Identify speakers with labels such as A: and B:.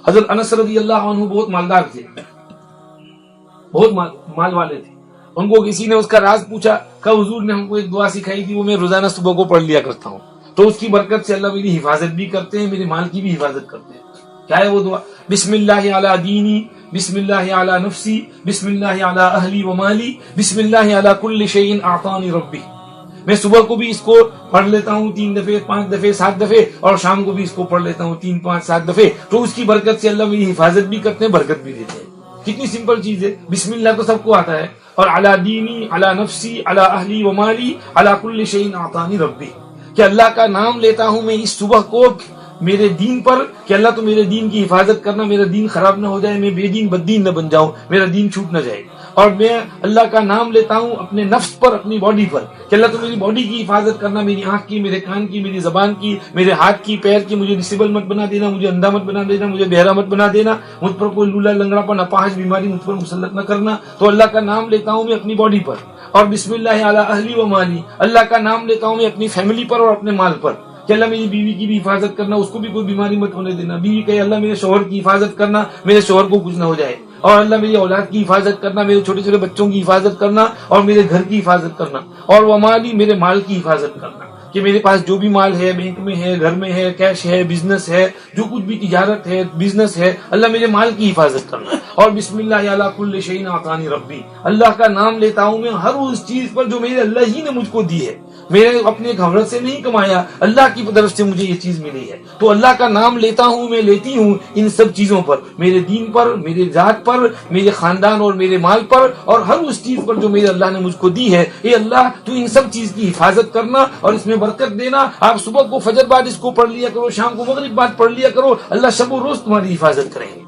A: حضرت انس رضی اللہ عنہ بہت مالدار تھے، بہت مال والے تھے. ان کو کسی نے اس کا راز پوچھا، کہ حضور نے ہم کو ایک دعا سکھائی تھی، وہ میں روزانہ صبح کو پڑھ لیا کرتا ہوں، تو اس کی برکت سے اللہ میری حفاظت بھی کرتے ہیں، میرے مال کی بھی حفاظت کرتے ہیں. کیا ہے وہ دعا؟ بسم اللہ علی دینی، بسم اللہ علی نفسی، بسم اللہ علی اہلی و مالی، بسم اللہ علی کل شیء اعطانی ربی. میں صبح کو بھی اس کو پڑھ لیتا ہوں 3 دفعے، 5 دفعے، 7 دفعے، اور شام کو بھی اس کو پڑھ لیتا ہوں 3، 5، 7 دفعے. تو اس کی برکت سے اللہ میری حفاظت بھی کرتے ہیں، برکت بھی دیتے ہیں. کتنی سمپل چیز ہے. بسم اللہ تو سب کو آتا ہے، اور علی دینی، علی نفسی، علی اہلی و مالی، علی کل شیء اعطانی ربی، کہ اللہ کا نام لیتا ہوں میں اس صبح کو میرے دین پر، کہ اللہ تو میرے دین کی حفاظت کرنا، میرا دین خراب نہ ہو جائے، میں بے دین بد دین نہ بن جاؤں، میرا دین چھوٹ نہ جائے. اور میں اللہ کا نام لیتا ہوں اپنے نفس پر، اپنی باڈی پر، کہ اللہ تو میری باڈی کی حفاظت کرنا، میری آنکھ کی، میرے کان کی، میری زبان کی، میرے ہاتھ کی، پیر کی، مجھے ڈسیبل مت بنا دینا، مجھے اندھا مت بنا دینا، مجھے بہرا مت بنا دینا، مجھ پر کوئی لولا لنگڑا پن، اپاہج بیماری مجھ پر مسلط نہ کرنا. تو اللہ کا نام لیتا ہوں میں اپنی باڈی پر. اور بسم اللہ علی اہلی و مالی، اللہ کا نام لیتا ہوں میں اپنی فیملی پر اور اپنے مال پر، کہ اللہ میری بیوی کی بھی حفاظت کرنا، اس کو بھی کوئی بیماری مت ہونے دینا. بیوی کہے اللہ میرے شوہر کی حفاظت کرنا، میرے شوہر کو کچھ نہ ہو جائے. اور اللہ میری اولاد کی حفاظت کرنا، میرے چھوٹے چھوٹے بچوں کی حفاظت کرنا، اور میرے گھر کی حفاظت کرنا. اور وہ مالی، میرے مال کی حفاظت کرنا، کہ میرے پاس جو بھی مال ہے، بینک میں ہے، گھر میں ہے، کیش ہے، بزنس ہے، جو کچھ بھی تجارت ہے، بزنس ہے، اللہ میرے مال کی حفاظت کرنا. اور بسم اللہ علی کل شیء اعطانی ربی، اللہ کا نام لیتا ہوں میں ہر اس چیز پر جو میرے اللہ ہی نے مجھ کو دی ہے، میرے اپنے گھبرت سے نہیں کمایا، اللہ کی طرف سے مجھے یہ چیز ملی ہے. تو اللہ کا نام لیتا ہوں میں، لیتی ہوں ان سب چیزوں پر، میرے دین پر، میرے ذات پر، میرے خاندان اور میرے مال پر، اور ہر اس چیز پر جو میرے اللہ نے مجھ کو دی ہے. اے اللہ تو ان سب چیز کی حفاظت کرنا اور اس میں برکت دینا. آپ صبح کو فجر بعد اس کو پڑھ لیا کرو، شام کو مغرب بعد پڑھ لیا کرو، اللہ شب و روز تمہاری حفاظت کریں گے.